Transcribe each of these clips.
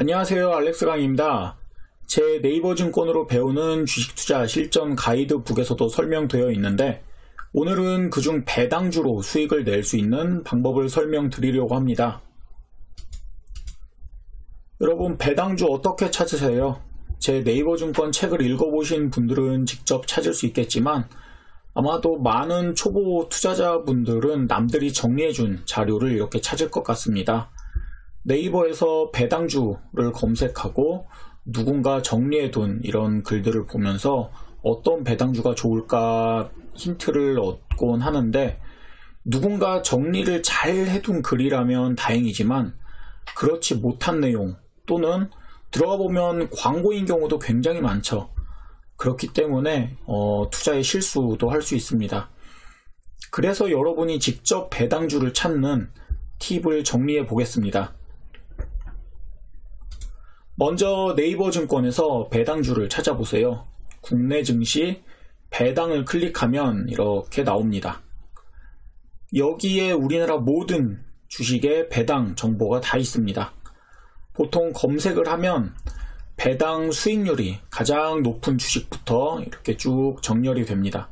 안녕하세요. 알렉스 강입니다. 제 네이버 증권으로 배우는 주식 투자 실전 가이드북에서도 설명되어 있는데 오늘은 그중 배당주로 수익을 낼 수 있는 방법을 설명드리려고 합니다. 여러분, 배당주 어떻게 찾으세요? 제 네이버 증권 책을 읽어보신 분들은 직접 찾을 수 있겠지만 아마도 많은 초보 투자자분들은 남들이 정리해준 자료를 이렇게 찾을 것 같습니다. 네이버에서 배당주를 검색하고 누군가 정리해둔 이런 글들을 보면서 어떤 배당주가 좋을까 힌트를 얻곤 하는데, 누군가 정리를 잘 해둔 글이라면 다행이지만 그렇지 못한 내용 또는 들어가 보면 광고인 경우도 굉장히 많죠. 그렇기 때문에 투자의 실수도 할 수 있습니다. 그래서 여러분이 직접 배당주를 찾는 팁을 정리해 보겠습니다. 먼저 네이버 증권에서 배당주를 찾아보세요. 국내 증시 배당을 클릭하면 이렇게 나옵니다. 여기에 우리나라 모든 주식의 배당 정보가 다 있습니다. 보통 검색을 하면 배당 수익률이 가장 높은 주식부터 이렇게 쭉 정렬이 됩니다.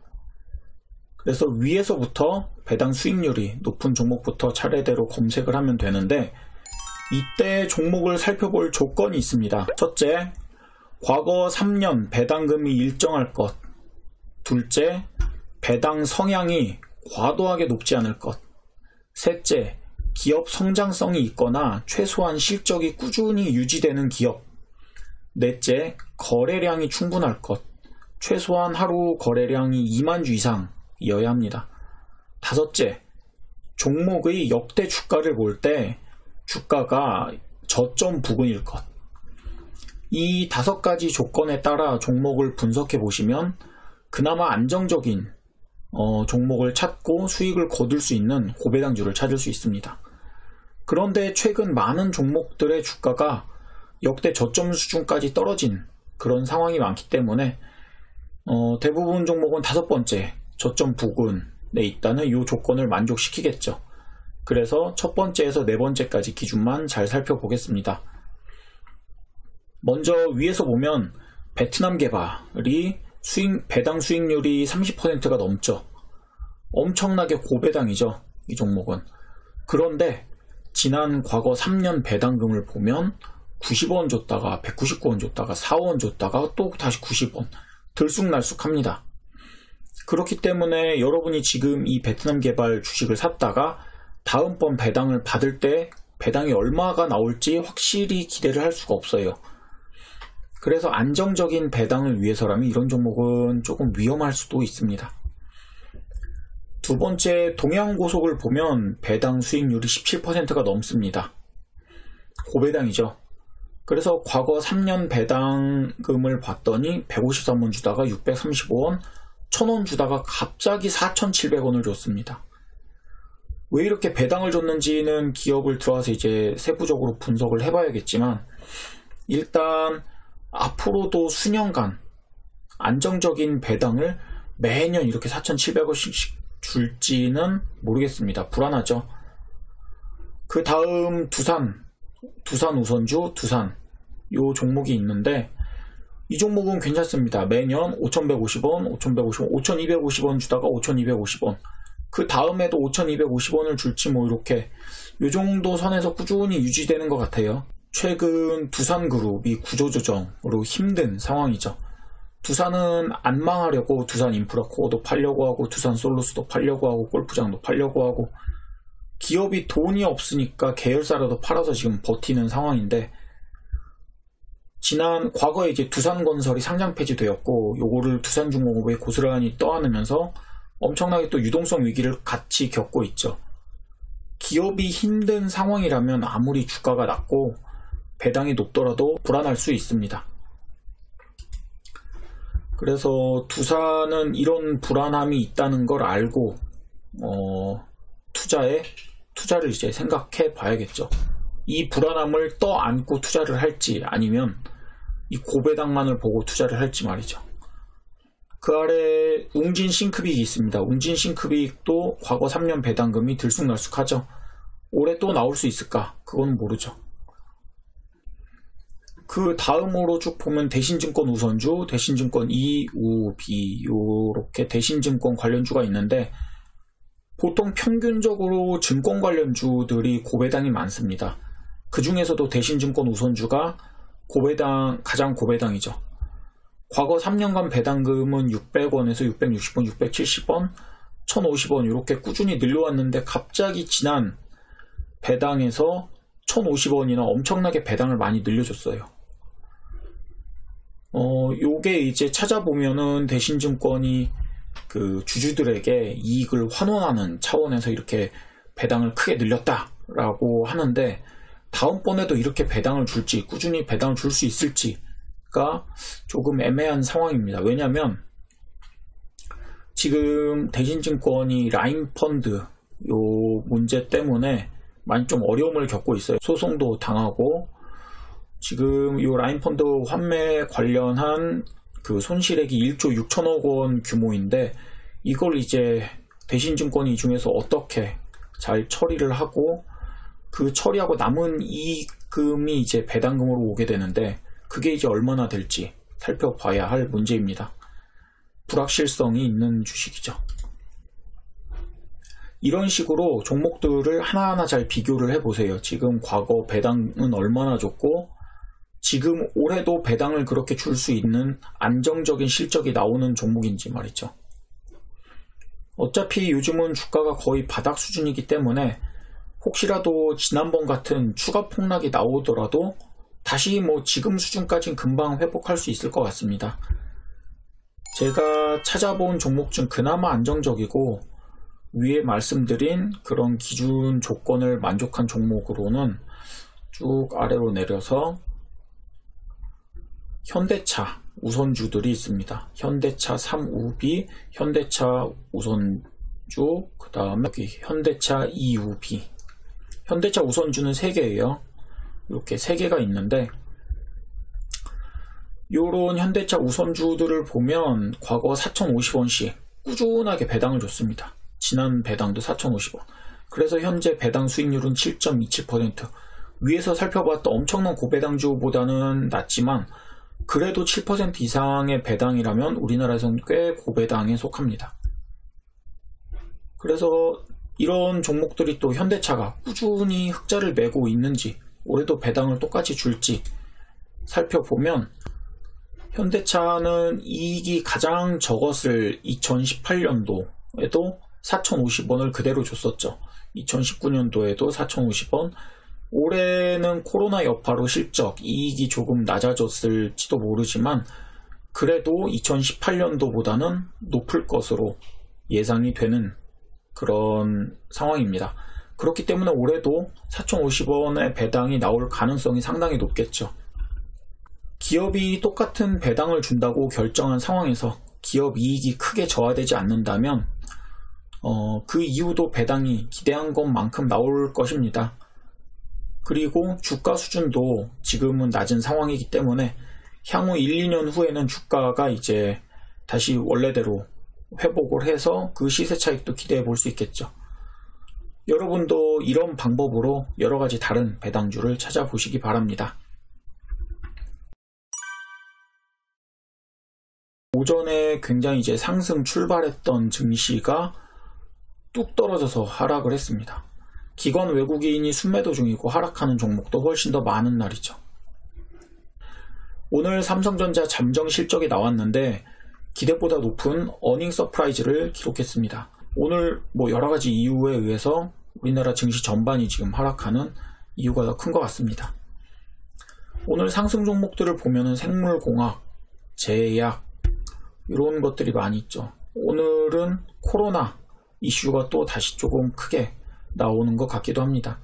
그래서 위에서부터 배당 수익률이 높은 종목부터 차례대로 검색을 하면 되는데, 이때 종목을 살펴볼 조건이 있습니다. 첫째, 과거 3년 배당금이 일정할 것. 둘째, 배당 성향이 과도하게 높지 않을 것. 셋째, 기업 성장성이 있거나 최소한 실적이 꾸준히 유지되는 기업. 넷째, 거래량이 충분할 것. 최소한 하루 거래량이 2만 주 이상이어야 합니다. 다섯째, 종목의 역대 주가를 볼 때 주가가 저점 부근일 것. 이 5가지 조건에 따라 종목을 분석해 보시면 그나마 안정적인 종목을 찾고 수익을 거둘 수 있는 고배당주를 찾을 수 있습니다. 그런데 최근 많은 종목들의 주가가 역대 저점 수준까지 떨어진 그런 상황이 많기 때문에 대부분 종목은 5번째 저점 부근에 있다는 이 조건을 만족시키겠죠. 그래서 첫 번째에서 네 번째까지 기준만 잘 살펴보겠습니다. 먼저 위에서 보면 베트남 개발이 배당 수익률이 30%가 넘죠. 엄청나게 고배당이죠, 이 종목은. 그런데 지난 과거 3년 배당금을 보면 90원 줬다가 199원 줬다가 4원 줬다가 또 다시 90원, 들쑥날쑥합니다. 그렇기 때문에 여러분이 지금 이 베트남 개발 주식을 샀다가 다음번 배당을 받을 때 배당이 얼마가 나올지 확실히 기대를 할 수가 없어요. 그래서 안정적인 배당을 위해서라면 이런 종목은 조금 위험할 수도 있습니다. 두 번째, 동양고속을 보면 배당 수익률이 17%가 넘습니다. 고배당이죠. 그래서 과거 3년 배당금을 봤더니 153원 주다가 635원, 1000원 주다가 갑자기 4700원을 줬습니다. 왜 이렇게 배당을 줬는지는 기업을 들어와서 이제 세부적으로 분석을 해봐야겠지만, 일단 앞으로도 수년간 안정적인 배당을 매년 이렇게 4,700원씩 줄지는 모르겠습니다. 불안하죠. 그 다음 두산 우선주, 두산 요 종목이 있는데, 이 종목은 괜찮습니다. 매년 5,150원, 5,250원 주다가 5,250원, 그 다음에도 5,250원을 줄지 뭐 이렇게 요 정도 선에서 꾸준히 유지되는 것 같아요. 최근 두산그룹이 구조조정으로 힘든 상황이죠. 두산은 안 망하려고 두산 인프라코어도 팔려고 하고 두산솔루스도 팔려고 하고 골프장도 팔려고 하고, 기업이 돈이 없으니까 계열사라도 팔아서 지금 버티는 상황인데, 과거에 이제 두산건설이 상장 폐지되었고 요거를 두산중공업에 고스란히 떠안으면서 엄청나게 또 유동성 위기를 같이 겪고 있죠. 기업이 힘든 상황이라면 아무리 주가가 낮고 배당이 높더라도 불안할 수 있습니다. 그래서 두산은 이런 불안함이 있다는 걸 알고 투자를 이제 생각해 봐야겠죠. 이 불안함을 떠안고 투자를 할지 아니면 이 고배당만을 보고 투자를 할지 말이죠. 그 아래 웅진싱크빅이 있습니다. 웅진싱크빅도 과거 3년 배당금이 들쑥날쑥하죠. 올해 또 나올 수 있을까? 그건 모르죠. 그 다음으로 쭉 보면 대신증권 우선주, 대신증권 E, U, B 요렇게 대신증권 관련주가 있는데 보통 평균적으로 증권 관련주들이 고배당이 많습니다. 그 중에서도 대신증권 우선주가 가장 고배당이죠. 과거 3년간 배당금은 600원에서 660원, 670원, 1050원 이렇게 꾸준히 늘려왔는데 갑자기 지난 배당에서 1050원이나 엄청나게 배당을 많이 늘려줬어요. 요게 이제 찾아보면은 대신증권이 그 주주들에게 이익을 환원하는 차원에서 이렇게 배당을 크게 늘렸다라고 하는데 다음번에도 이렇게 배당을 줄지, 꾸준히 배당을 줄 수 있을지가 조금 애매한 상황입니다. 왜냐하면 지금 대신증권이 라인펀드 요 문제 때문에 많이 좀 어려움을 겪고 있어요. 소송도 당하고 지금 이 라인펀드 환매 관련한 그 손실액이 1조 6천억 원 규모인데 이걸 이제 대신증권이 이 중에서 어떻게 잘 처리를 하고 그 처리하고 남은 이익금이 이제 배당금으로 오게 되는데 그게 이제 얼마나 될지 살펴봐야 할 문제입니다. 불확실성이 있는 주식이죠. 이런 식으로 종목들을 하나하나 잘 비교를 해보세요. 지금 과거 배당은 얼마나 줬고 지금 올해도 배당을 그렇게 줄 수 있는 안정적인 실적이 나오는 종목인지 말이죠. 어차피 요즘은 주가가 거의 바닥 수준이기 때문에 혹시라도 지난번 같은 추가 폭락이 나오더라도 다시 뭐 지금 수준까지는 금방 회복할 수 있을 것 같습니다. 제가 찾아본 종목 중 그나마 안정적이고 위에 말씀드린 그런 기준 조건을 만족한 종목으로는 쭉 아래로 내려서 현대차 우선주들이 있습니다. 현대차 3우비, 현대차 우선주, 그 다음에 여기 현대차 2우비. 현대차 우선주는 3개예요. 이렇게 3개가 있는데 요런 현대차 우선주들을 보면 과거 4,050원씩 꾸준하게 배당을 줬습니다. 지난 배당도 4,050원. 그래서 현재 배당 수익률은 7.27%. 위에서 살펴봤던 엄청난 고배당주보다는 낮지만 그래도 7% 이상의 배당이라면 우리나라에서는 꽤 고배당에 속합니다. 그래서 이런 종목들이 또 현대차가 꾸준히 흑자를 내고 있는지 올해도 배당을 똑같이 줄지 살펴보면 현대차는 이익이 가장 적었을 2018년도에도 4,050원을 그대로 줬었죠. 2019년도에도 4,050원. 올해는 코로나 여파로 실적, 이익이 조금 낮아졌을지도 모르지만 그래도 2018년도보다는 높을 것으로 예상이 되는 그런 상황입니다. 그렇기 때문에 올해도 4,050원의 배당이 나올 가능성이 상당히 높겠죠. 기업이 똑같은 배당을 준다고 결정한 상황에서 기업 이익이 크게 저하되지 않는다면 그 이후도 배당이 기대한 것만큼 나올 것입니다. 그리고 주가 수준도 지금은 낮은 상황이기 때문에 향후 1, 2년 후에는 주가가 이제 다시 원래대로 회복을 해서 그 시세 차익도 기대해 볼 수 있겠죠. 여러분도 이런 방법으로 여러 가지 다른 배당주를 찾아보시기 바랍니다. 오전에 굉장히 이제 상승 출발했던 증시가 뚝 떨어져서 하락을 했습니다. 기관 외국인이 순매도 중이고 하락하는 종목도 훨씬 더 많은 날이죠. 오늘 삼성전자 잠정 실적이 나왔는데 기대보다 높은 어닝 서프라이즈를 기록했습니다. 오늘 뭐 여러가지 이유에 의해서 우리나라 증시 전반이 지금 하락하는 이유가 더 큰 것 같습니다. 오늘 상승 종목들을 보면은 생물공학, 제약 이런 것들이 많이 있죠. 오늘은 코로나 이슈가 또 다시 조금 크게 나오는 것 같기도 합니다.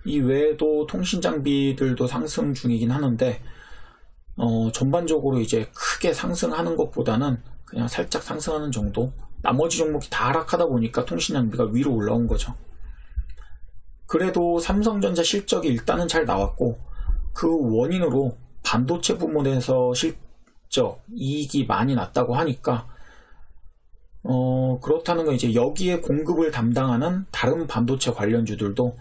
이 외에도 통신장비들도 상승 중이긴 하는데 전반적으로 이제 크게 상승하는 것보다는 그냥 살짝 상승하는 정도. 나머지 종목이 다 하락하다 보니까 통신장비가 위로 올라온 거죠. 그래도 삼성전자 실적이 일단은 잘 나왔고 그 원인으로 반도체 부문에서 실적 이익이 많이 났다고 하니까 그렇다는 건 이제 여기에 공급을 담당하는 다른 반도체 관련주들도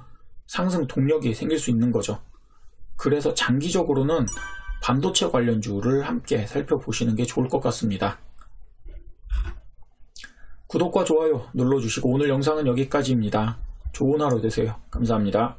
상승 동력이 생길 수 있는 거죠. 그래서 장기적으로는 반도체 관련주를 함께 살펴보시는 게 좋을 것 같습니다. 구독과 좋아요 눌러주시고 오늘 영상은 여기까지입니다. 좋은 하루 되세요. 감사합니다.